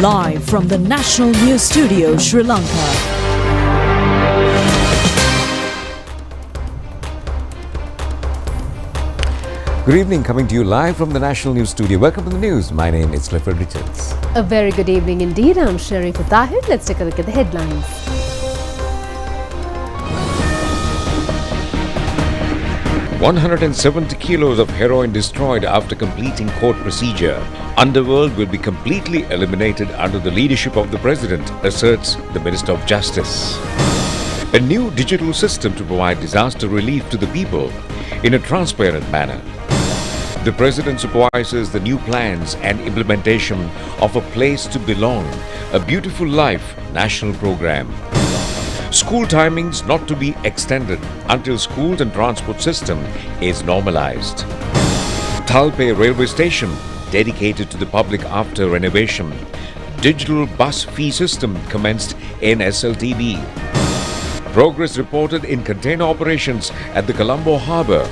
live from the National News Studio, Sri Lanka. Good evening, coming to you live from the National News Studio. Welcome to the news. My name is Clifford Richards. A very good evening indeed. I'm Sharifah Tahir. Let's take a look at the headlines. "170 kilos of heroin destroyed after completing court procedure. Underworld will be completely eliminated under the leadership of the President," asserts the Minister of Justice. A new digital system to provide disaster relief to the people in a transparent manner. The President supervises the new plans and implementation of A Place to Belong, A Beautiful Life national program. School timings not to be extended until schools and transport system is normalized. Talpe railway station dedicated to the public after renovation. Digital bus fee system commenced in SLTB. Progress reported in container operations at the Colombo harbour.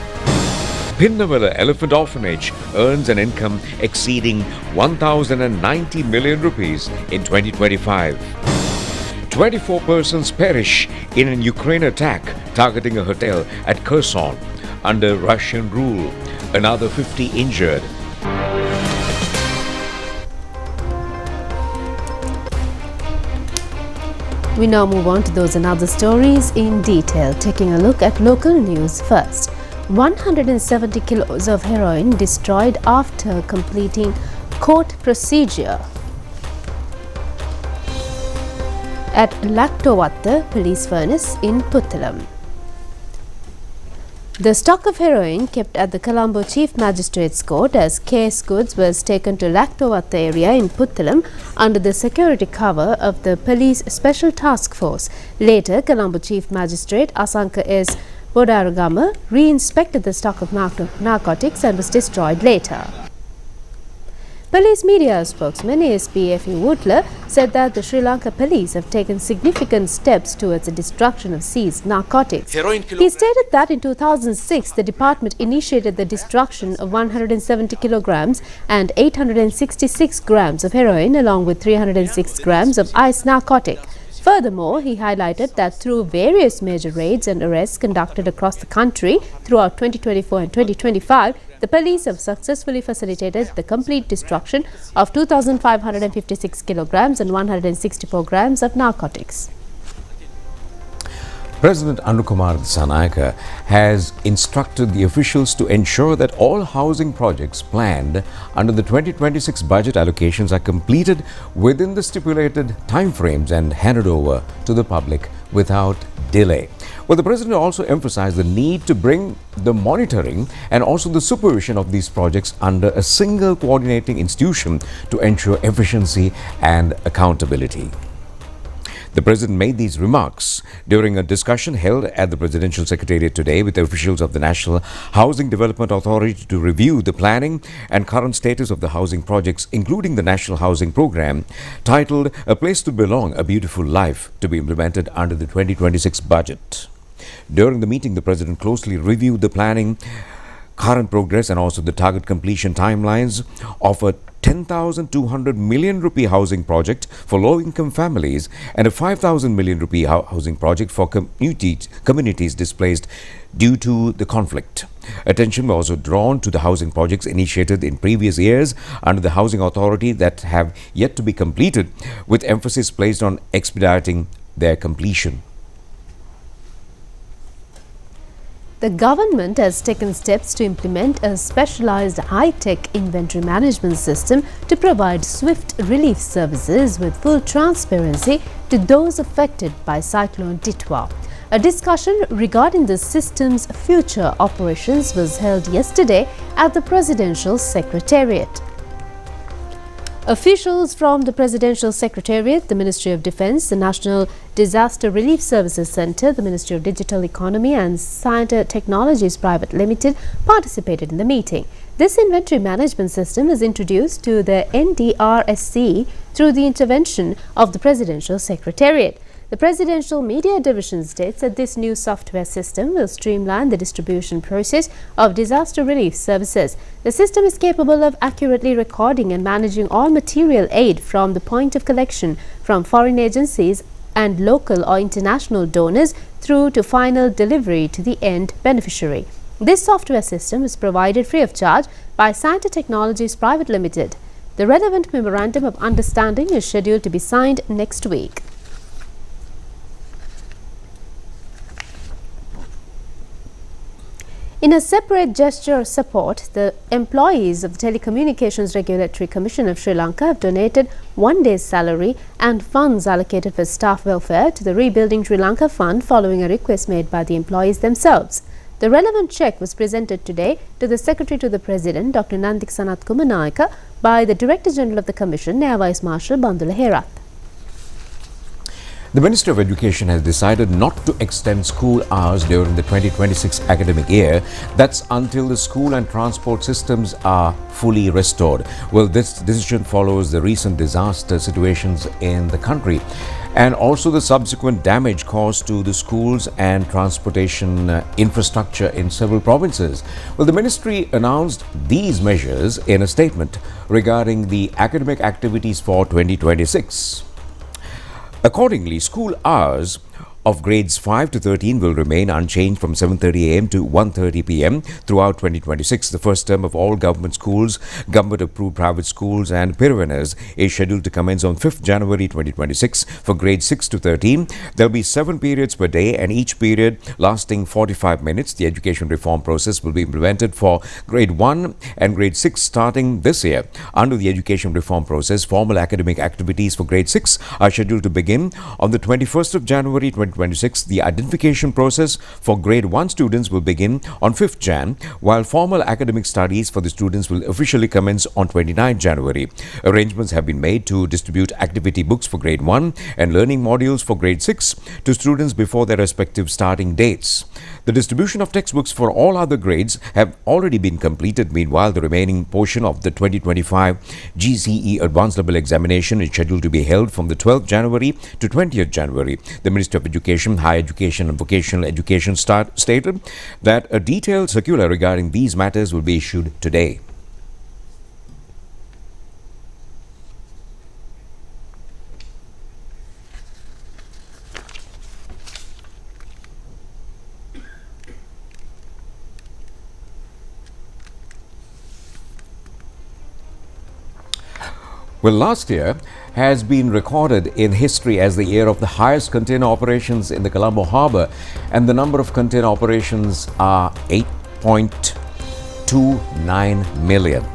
Pinnamala Elephant Orphanage earns an income exceeding 1,090 million rupees in 2025. 24 persons perish in an Ukraine attack targeting a hotel at Kherson under Russian rule. Another 50 injured. We now move on to those and other stories in detail, taking a look at local news first. 170 kilos of heroin destroyed after completing court procedure at Laktowatta police furnace in Puttalam. The stock of heroin kept at the Colombo Chief Magistrates Court as case goods was taken to Laktowatta area in Puttalam under the security cover of the Police Special Task Force. Later, Colombo Chief Magistrate Asanka S. Bodaragama re-inspected the stock of narcotics and was destroyed later. Police media spokesman ASP F.E. Woodler said that the Sri Lanka police have taken significant steps towards the destruction of seized narcotics. He stated that in 2006, the department initiated the destruction of 170 kilograms and 866 grams of heroin along with 306 grams of ice narcotic. Furthermore, he highlighted that through various major raids and arrests conducted across the country throughout 2024 and 2025, the police have successfully facilitated the complete destruction of 2,556 kilograms and 164 grams of narcotics. President Anukumar Dissanayake has instructed the officials to ensure that all housing projects planned under the 2026 budget allocations are completed within the stipulated timeframes and handed over to the public without delay. Well, the President also emphasized the need to bring the monitoring and also the supervision of these projects under a single coordinating institution to ensure efficiency and accountability. The President made these remarks during a discussion held at the Presidential Secretariat today with the officials of the National Housing Development Authority to review the planning and current status of the housing projects, including the National Housing Program, titled A Place to Belong, A Beautiful Life, to be implemented under the 2026 budget. During the meeting, the President closely reviewed the planning, current progress and also the target completion timelines of a 10,200 million rupee housing project for low-income families and a 5,000 million rupee housing project for communities displaced due to the conflict. Attention was also drawn to the housing projects initiated in previous years under the Housing Authority that have yet to be completed, with emphasis placed on expediting their completion. The government has taken steps to implement a specialized high-tech inventory management system to provide swift relief services with full transparency to those affected by Cyclone Ditwa. A discussion regarding the system's future operations was held yesterday at the Presidential Secretariat. Officials from the Presidential Secretariat, the Ministry of Defence, the National Disaster Relief Services Centre, the Ministry of Digital Economy and Science Technologies Private Limited participated in the meeting. This inventory management system is introduced to the NDRSC through the intervention of the Presidential Secretariat. The Presidential Media Division states that this new software system will streamline the distribution process of disaster relief services. The system is capable of accurately recording and managing all material aid from the point of collection from foreign agencies and local or international donors through to final delivery to the end beneficiary. This software system is provided free of charge by Santa Technologies Private Limited. The relevant memorandum of understanding is scheduled to be signed next week. In a separate gesture of support, the employees of the Telecommunications Regulatory Commission of Sri Lanka have donated 1 day's salary and funds allocated for staff welfare to the Rebuilding Sri Lanka Fund following a request made by the employees themselves. The relevant cheque was presented today to the Secretary to the President, Dr. Nandik Sanath Kumanayaka, by the Director General of the Commission, Air Vice Marshal Bandula Herath. The Ministry of Education has decided not to extend school hours during the 2026 academic year. That's until the school and transport systems are fully restored. Well, this decision follows the recent disaster situations in the country and also the subsequent damage caused to the schools and transportation infrastructure in several provinces. Well, the ministry announced these measures in a statement regarding the academic activities for 2026. Accordingly, school hours of grades 5 to 13 will remain unchanged from 7:30 a.m. to 1:30 p.m. throughout 2026. The first term of all government schools, government-approved private schools and Piravenas is scheduled to commence on 5th January 2026 for grades 6 to 13. There will be 7 periods per day and each period lasting 45 minutes. The education reform process will be implemented for grade 1 and grade 6 starting this year. Under the education reform process, formal academic activities for grade 6 are scheduled to begin on the 21st of January 2026. The identification process for grade 1 students will begin on 5th Jan, while formal academic studies for the students will officially commence on 29th January. Arrangements have been made to distribute activity books for grade 1 and learning modules for grade 6 to students before their respective starting dates. The distribution of textbooks for all other grades have already been completed. Meanwhile, the remaining portion of the 2025 GCE Advanced Level Examination is scheduled to be held from the 12th January to 20th January. The Ministry of Education, Higher Education and Vocational Education stated that a detailed circular regarding these matters will be issued today. Well, last year has been recorded in history as the year of the highest container operations in the Colombo harbour, and the number of container operations are 8.29 million.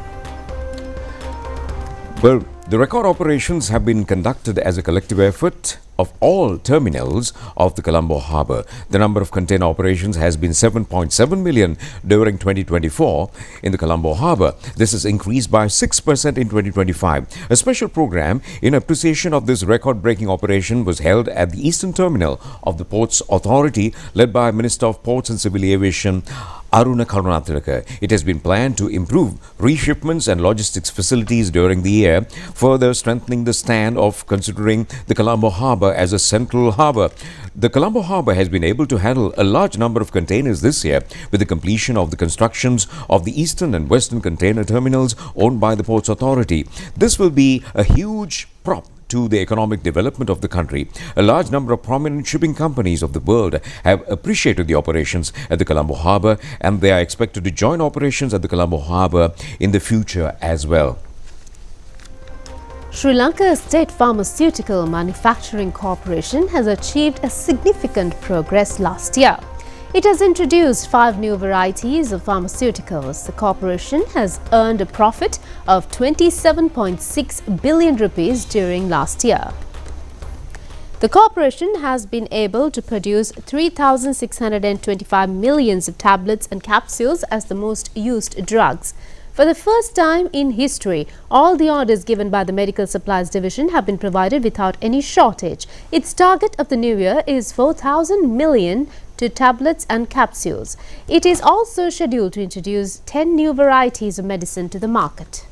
Well, the record operations have been conducted as a collective effort of all terminals of the Colombo harbour. The number of container operations has been 7.7 million during 2024 in the Colombo harbour. This has increased by 6% in 2025. A special program in appreciation of this record-breaking operation was held at the eastern terminal of the Ports Authority, led by Minister of Ports and Civil Aviation Aruna Karunatilaka. It has been planned to improve reshipments and logistics facilities during the year, further strengthening the stand of considering the Colombo harbour as a central harbour. The Colombo harbour has been able to handle a large number of containers this year with the completion of the constructions of the eastern and western container terminals owned by the Ports Authority. This will be a huge prop to the economic development of the country. A large number of prominent shipping companies of the world have appreciated the operations at the Colombo harbour, and they are expected to join operations at the Colombo harbour in the future as well. Sri Lanka State Pharmaceutical Manufacturing Corporation has achieved a significant progress last year. It has introduced 5 new varieties of pharmaceuticals. The corporation has earned a profit of 27.6 billion rupees during last year. The corporation has been able to produce 3,625 millions of tablets and capsules as the most used drugs. For the first time in history, all the orders given by the Medical Supplies Division have been provided without any shortage. Its target of the new year is 4,000 million to tablets and capsules. It is also scheduled to introduce 10 new varieties of medicine to the market.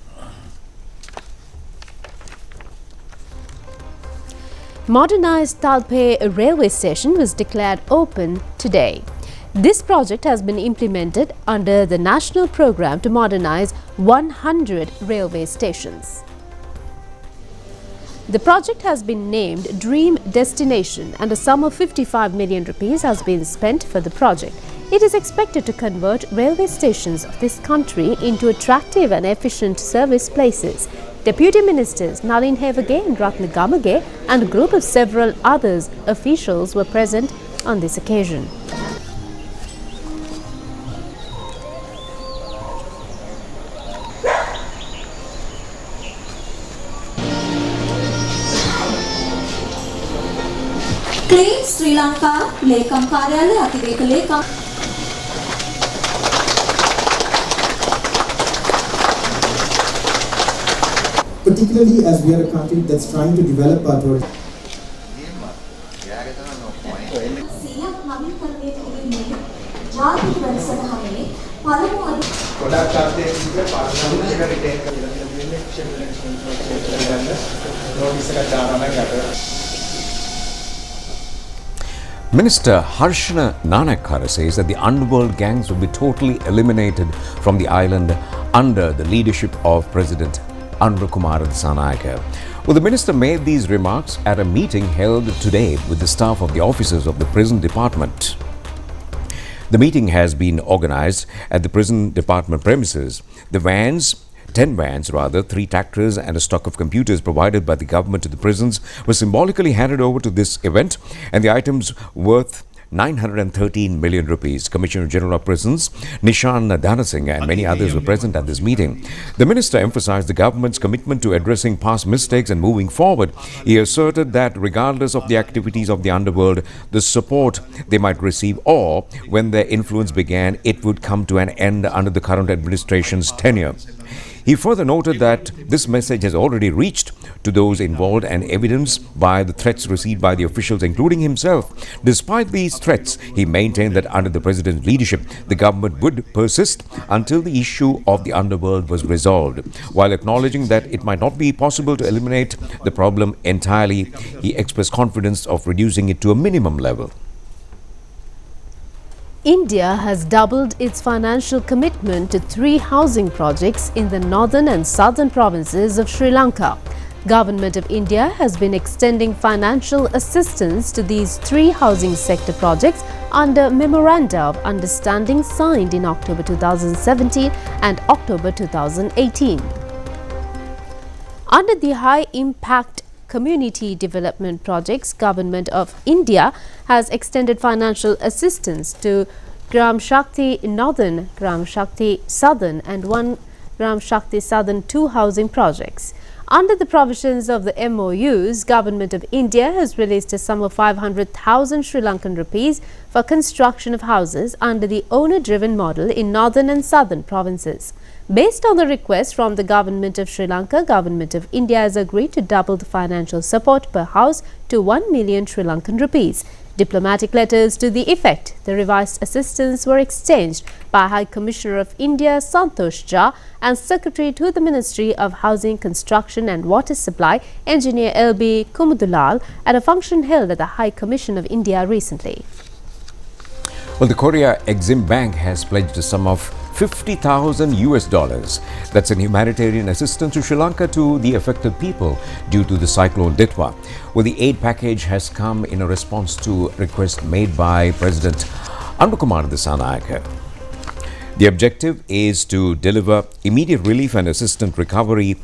Modernized Talpe railway station was declared open today. This project has been implemented under the national program to modernize 100 railway stations. The project has been named Dream Destination and a sum of 55 million rupees has been spent for the project. It is expected to convert railway stations of this country into attractive and efficient service places. Deputy Ministers Nalin Hevage and Ratna Gamage and a group of several others officials were present on this occasion. Clean Sri Lanka Lekam Karyalaya අතිරේක ලේකම් particularly as we are a country that's trying to develop our tourism. Minister Harshana Nanakkara says that the underworld gangs will be totally eliminated from the island under the leadership of President Rupavahini Dissanayake. Well, the minister made these remarks at a meeting held today with the staff of the officers of the prison department. The meeting has been organized at the prison department premises. The 10 vans, 3 tractors and a stock of computers provided by the government to the prisons were symbolically handed over to this event, and the items worth 913 million rupees. Commissioner General of Prisons Nishan Dhanasingh and many others were present at this meeting. The minister emphasized the government's commitment to addressing past mistakes and moving forward. He asserted that regardless of the activities of the underworld, the support they might receive, or when their influence began, it would come to an end under the current administration's tenure. He further noted that this message has already reached to those involved and evidenced by the threats received by the officials, including himself. Despite these threats, he maintained that under the president's leadership, the government would persist until the issue of the underworld was resolved. While acknowledging that it might not be possible to eliminate the problem entirely, he expressed confidence of reducing it to a minimum level. India has doubled its financial commitment to 3 housing projects in the northern and southern provinces of Sri Lanka. Government of India has been extending financial assistance to these 3 housing sector projects under Memoranda of Understanding signed in October 2017 and October 2018. Under the High Impact Community Development Projects, Government of India has extended financial assistance to Gram Shakti Northern, Gram Shakti Southern and 1 Gram Shakti Southern 2 housing projects. Under the provisions of the MOUs, Government of India has released a sum of 500,000 Sri Lankan rupees for construction of houses under the owner-driven model in northern and southern provinces. Based on the request from the Government of Sri Lanka, Government of India has agreed to double the financial support per house to 1 million Sri Lankan rupees. Diplomatic letters to the effect the revised assistance were exchanged by High Commissioner of India Santosh Jha and Secretary to the Ministry of Housing, Construction and Water Supply, Engineer L.B. Kumudulal, at a function held at the High Commission of India recently. Well, the Korea Exim Bank has pledged a sum of $50,000. That's an humanitarian assistance to Sri Lanka to the affected people due to the cyclone Ditwa. Well, the aid package has come in a response to a request made by President Rupavahini Dissanayake. The objective is to deliver immediate relief and assistant recovery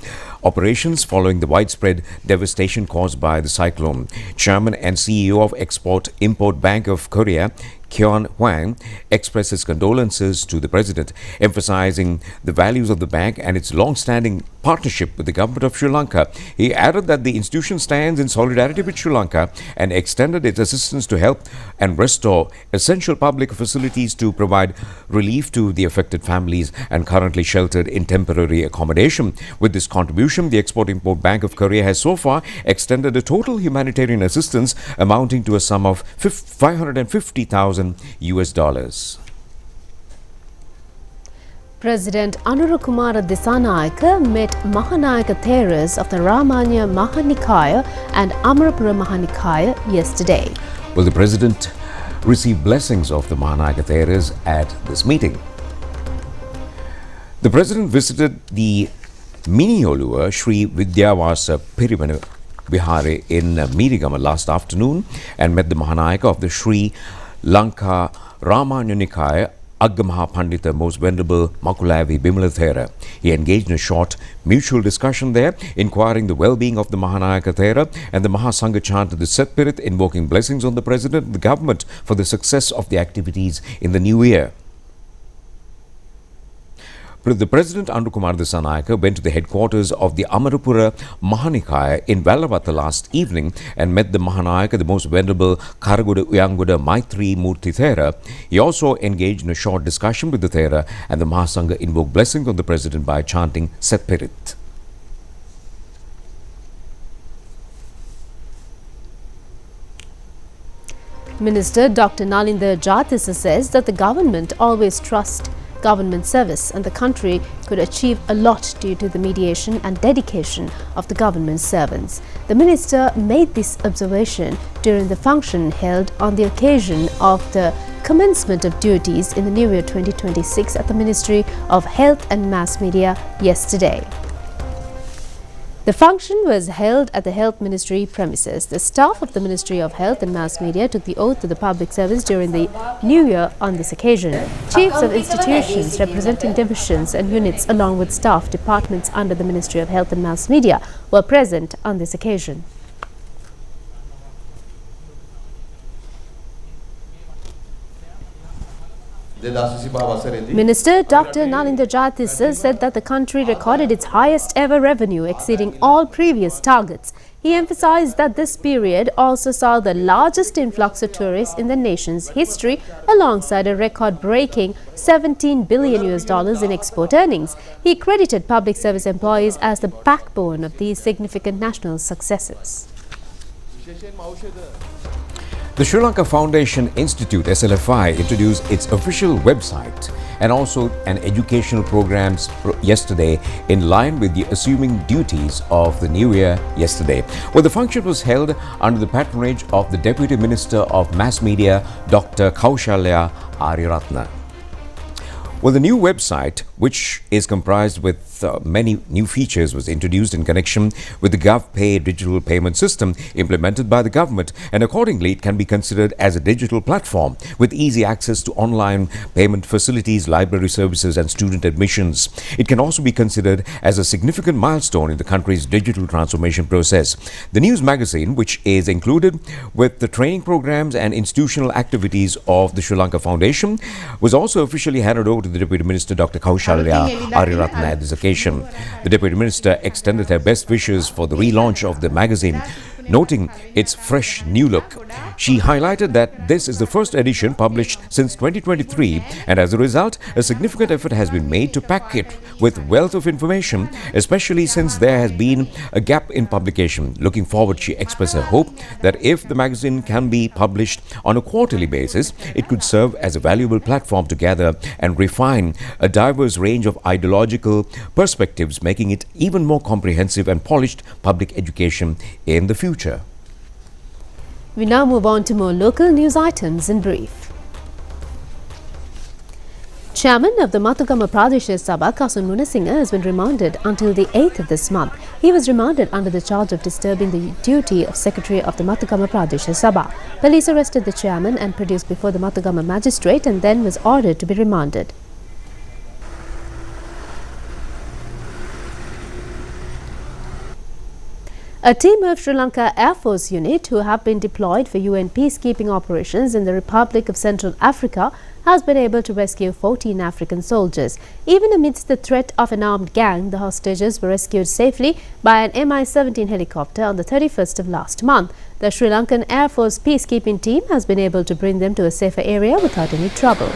operations following the widespread devastation caused by the cyclone. Chairman and CEO of Export-Import Bank of Korea, Kyon Hwang, expressed his condolences to the president, emphasizing the values of the bank and its long-standing partnership with the government of Sri Lanka. He added that the institution stands in solidarity with Sri Lanka and extended its assistance to help and restore essential public facilities to provide relief to the affected families and currently sheltered in temporary accommodation. With this contribution, the Export-Import Bank of Korea has so far extended a total humanitarian assistance amounting to a sum of $550,000. President Anurukumara Dissanayake met Mahanayaka Theras of the Ramanya Mahanikaya and Amarapura Mahanikaya yesterday. Well, the President received blessings of the Mahanayaka Theras at this meeting. The President visited the Miniyolua Sri Vidyavasa Pirimana Vihare in Meerigama last afternoon and met the Mahanayaka of the Sri Lanka Ramanya Nikaya Aggamaha Pandita Most Venerable Makulavi Bimala Thera. He engaged in a short mutual discussion there, inquiring the well-being of the Mahanayaka Thera, and the Mahasangha chanted the Setpirit, invoking blessings on the President and the government for the success of the activities in the new year. The President Anurukumara Dissanayake went to the headquarters of the Amarapura Mahanikaya in Vellavatta last evening and met the Mahanayaka, the Most Venerable Karaguda Uyanguda Maitri Murti Thera. He also engaged in a short discussion with the Thera, and the Mahasangha invoked blessings on the President by chanting Setpirit. Minister Dr. Nalinda Jatisa says that the government always trusts government service and the country could achieve a lot due to the mediation and dedication of the government servants. The minister made this observation during the function held on the occasion of the commencement of duties in the New Year 2026 at the Ministry of Health and Mass Media yesterday. The function was held at the Health Ministry premises. The staff of the Ministry of Health and Mass Media took the oath to the public service during the New Year on this occasion. Chiefs of institutions representing divisions and units along with staff departments under the Ministry of Health and Mass Media were present on this occasion. Minister Dr. Nalinda Jatisa said that the country recorded its highest ever revenue, exceeding all previous targets. He emphasized that this period also saw the largest influx of tourists in the nation's history, alongside a record-breaking $17 billion in export earnings. He credited public service employees as the backbone of these significant national successes. The Sri Lanka Foundation Institute SLFI introduced its official website and also an educational programs yesterday in line with the assuming duties of the new year yesterday. Well, the function was held under the patronage of the Deputy Minister of Mass Media, Dr. Kaushalya Ariyaratne. Well, the new website, which is comprised with many new features, was introduced in connection with the GovPay digital payment system implemented by the government, and accordingly it can be considered as a digital platform with easy access to online payment facilities, library services and student admissions. It can also be considered as a significant milestone in the country's digital transformation process. The news magazine, which is included with the training programs and institutional activities of the Sri Lanka Foundation, was also officially handed over to the Deputy Minister Dr. Kaushalya Ariyaratne at this occasion. The Deputy Minister extended her best wishes for the relaunch of the magazine, noting its fresh new look. She highlighted that this is the first edition published since 2023, and as a result, a significant effort has been made to pack it with wealth of information, especially since there has been a gap in publication. Looking forward, she expressed her hope that if the magazine can be published on a quarterly basis, it could serve as a valuable platform to gather and refine a diverse range of ideological perspectives, making it even more comprehensive and polished public education in the future. We now move on to more local news items in brief. Chairman of the Mathugama Pradesha Sabha, Kasun Munasinghe, has been remanded until the 8th of this month. He was remanded under the charge of disturbing the duty of Secretary of the Mathugama Pradesha Sabha. Police arrested the chairman and produced before the Mathugama magistrate and then was ordered to be remanded. A team of Sri Lanka Air Force unit who have been deployed for UN peacekeeping operations in the Republic of Central Africa has been able to rescue 14 African soldiers. Even amidst the threat of an armed gang, the hostages were rescued safely by an Mi-17 helicopter on the 31st of last month. The Sri Lankan Air Force peacekeeping team has been able to bring them to a safer area without any trouble.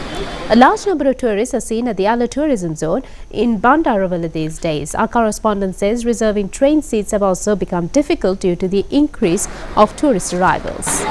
A large number of tourists are seen at the Ala tourism zone in Bandarawala these days. Our correspondent says reserving train seats have also become difficult due to the increase of tourist arrivals.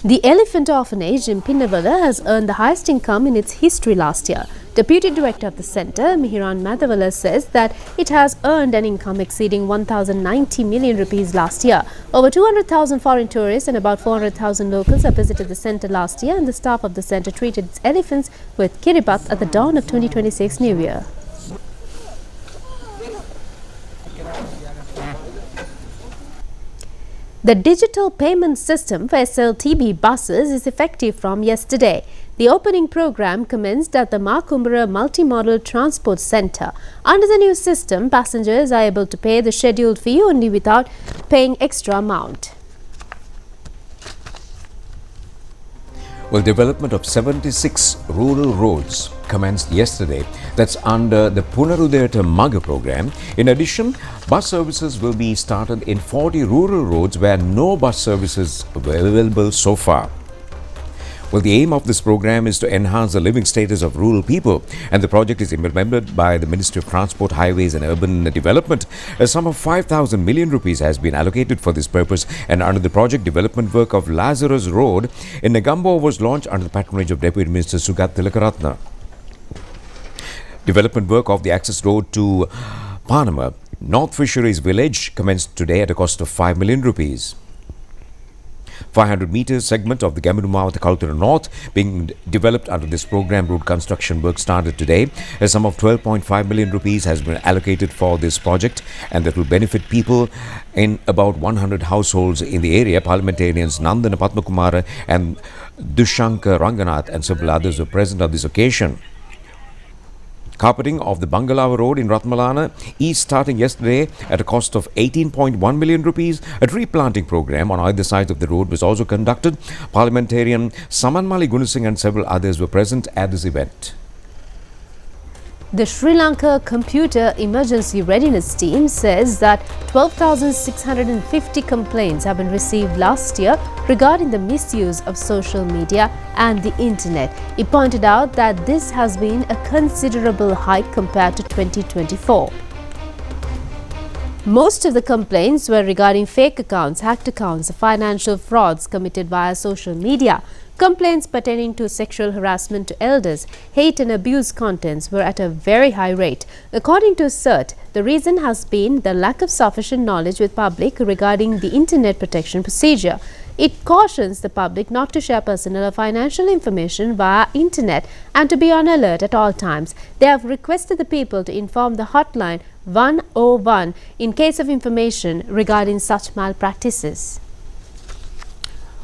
The Elephant Orphanage in Pinnavala has earned the highest income in its history last year. Deputy Director of the Centre, Mihiran Madhavala, says that it has earned an income exceeding 1,090 million rupees last year. Over 200,000 foreign tourists and about 400,000 locals have visited the centre last year, and the staff of the centre treated its elephants with kiribat at the dawn of 2026 New Year. The digital payment system for SLTB buses is effective from yesterday. The opening program commenced at the Makumbara Multimodal Transport Centre. Under the new system, passengers are able to pay the scheduled fee only without paying extra amount. Well, development of 76 rural roads commenced yesterday. That's under the Punarudayata Maga program. In addition, bus services will be started in 40 rural roads where no bus services were available so far. Well, the aim of this program is to enhance the living status of rural people, and the project is implemented by the Ministry of Transport, Highways and Urban Development. A sum of 5,000 million rupees has been allocated for this purpose, and under the project, development work of Lazarus Road in Negombo was launched under the patronage of Deputy Minister Sugat Tilakaratne. Development work of the access road to Panama, North Fisheries Village, commenced today at a cost of 5 million rupees. 500 meters segment of the Gamadumawata Cultura North being developed under this program. Road construction work started today. A sum of 12.5 million rupees has been allocated for this project, and that will benefit people in about 100 households in the area. Parliamentarians Nandana Padmakumara and Dushanka Ranganath and several others were present on this occasion. Carpeting of the Bangalore Road in Ratmalana is starting yesterday at a cost of 18.1 million rupees. A tree planting program on either side of the road was also conducted. Parliamentarian Samanmali Gunasinghe and several others were present at this event. The Sri Lanka Computer Emergency Readiness Team says that 12,650 complaints have been received last year regarding the misuse of social media and the internet. It pointed out that this has been a considerable hike compared to 2024. Most of the complaints were regarding fake accounts, hacked accounts, financial frauds committed via social media. Complaints pertaining to sexual harassment to elders, hate and abuse contents were at a very high rate. According to CERT, the reason has been the lack of sufficient knowledge with public regarding the internet protection procedure. It cautions the public not to share personal or financial information via internet and to be on alert at all times. They have requested the people to inform the hotline 101 in case of information regarding such malpractices.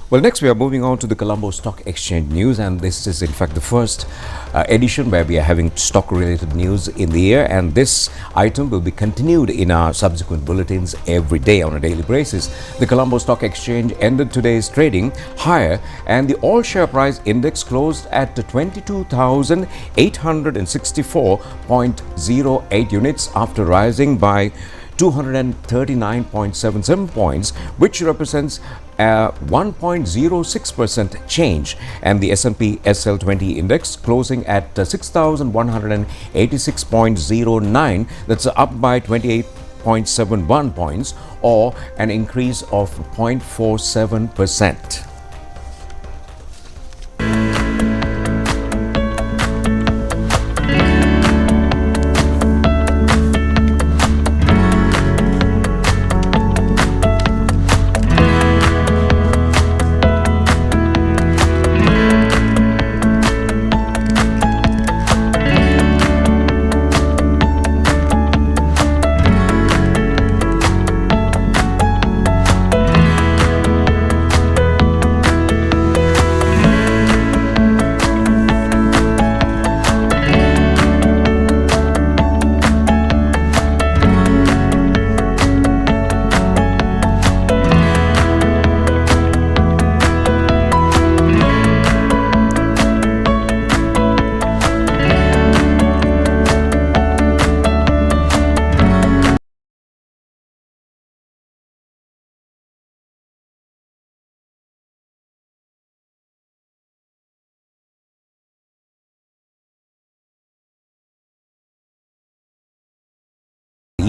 Well, next we are moving on to the Colombo Stock Exchange news, and this is in fact the first edition where we are having stock related news in the year, and this item will be continued in our subsequent bulletins every day on a daily basis. The Colombo Stock Exchange ended today's trading higher, and the all share price index closed at 22,864.08 units after rising by 239.77 points, which represents a 1.06% change, and the S&P SL20 index closing at 6,186.09. That's up by 28.71 points, or an increase of 0.47%.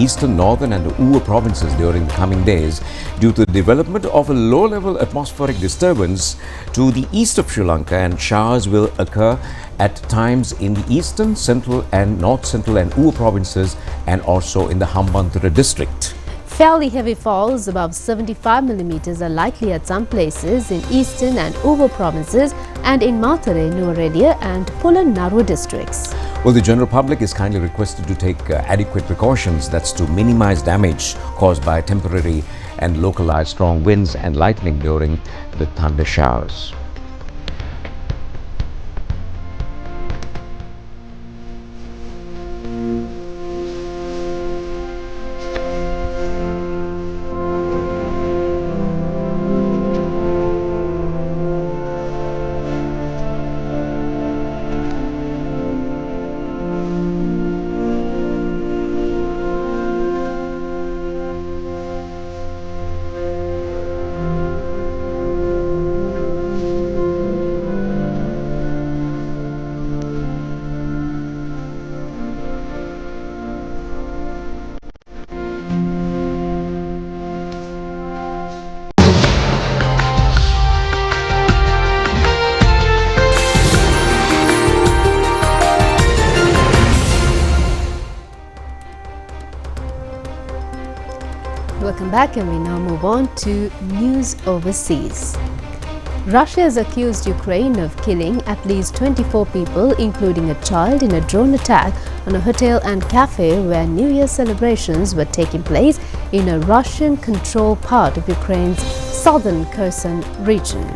eastern, northern and Uva provinces during the coming days due to the development of a low-level atmospheric disturbance to the east of Sri Lanka, and showers will occur at times in the eastern, central and north central and Uva provinces and also in the Hambantota district. Fairly heavy falls above 75 millimeters are likely at some places in eastern and Uva provinces and in Matare, Nuwara and Polonnaruwa districts. Well, the general public is kindly requested to take adequate precautions, that's to minimize damage caused by temporary and localized strong winds and lightning during the thunder showers. Welcome back, and we now move on to news overseas. Russia has accused Ukraine of killing at least 24 people, including a child, in a drone attack on a hotel and cafe where New Year celebrations were taking place in a Russian-controlled part of Ukraine's southern Kherson region.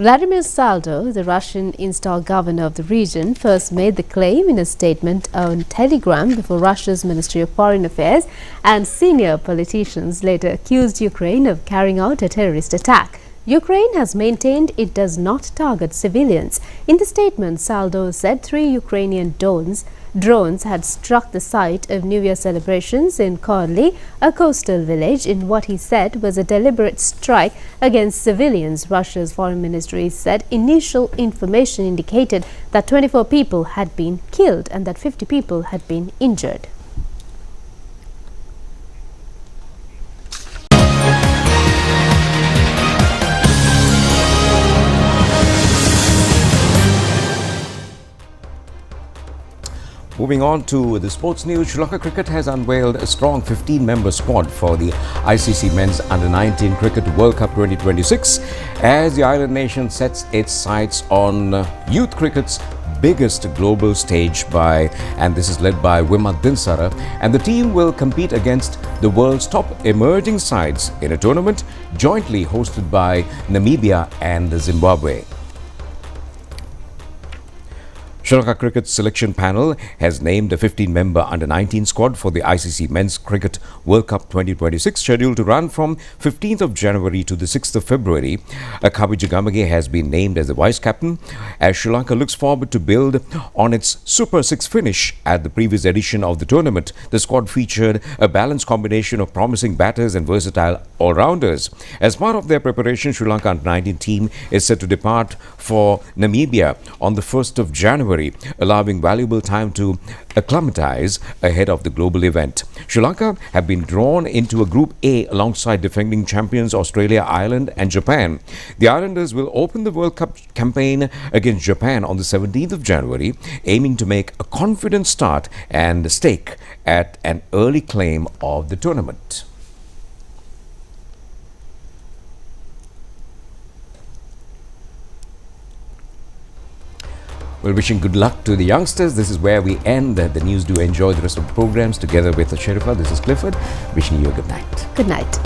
Vladimir Saldo, the Russian-installed governor of the region, first made the claim in a statement on Telegram before Russia's Ministry of Foreign Affairs, and senior politicians later accused Ukraine of carrying out a terrorist attack. Ukraine has maintained it does not target civilians. In the statement, Saldo said 3 Ukrainian drones had struck the site of New Year celebrations in Korli, a coastal village, in what he said was a deliberate strike against civilians. Russia's foreign ministry said initial information indicated that 24 people had been killed and that 50 people had been injured. Moving on to the sports news, Sri Lanka Cricket has unveiled a strong 15-member squad for the ICC Men's Under-19 Cricket World Cup 2026 as the island nation sets its sights on youth cricket's biggest global stage and this is led by Wimat Dinsara, and the team will compete against the world's top emerging sides in a tournament jointly hosted by Namibia and Zimbabwe. Sri Lanka Cricket selection panel has named a 15-member under-19 squad for the ICC Men's Cricket World Cup 2026, scheduled to run from 15th of January to the 6th of February. Akabi Jagamage has been named as the vice-captain as Sri Lanka looks forward to build on its Super 6 finish at the previous edition of the tournament. The squad featured a balanced combination of promising batters and versatile all-rounders. As part of their preparation, Sri Lanka under-19 team is set to depart for Namibia on the 1st of January, allowing valuable time to acclimatize ahead of the global event. Sri Lanka have been drawn into a Group A alongside defending champions Australia, Ireland and Japan. The Islanders will open the World Cup campaign against Japan on the 17th of January, aiming to make a confident start and stake at an early claim of the tournament. Well, wishing good luck to the youngsters. This is where we end the news. Do enjoy the rest of the programs together with Sherifa. This is Clifford, wishing you a good night. Good night.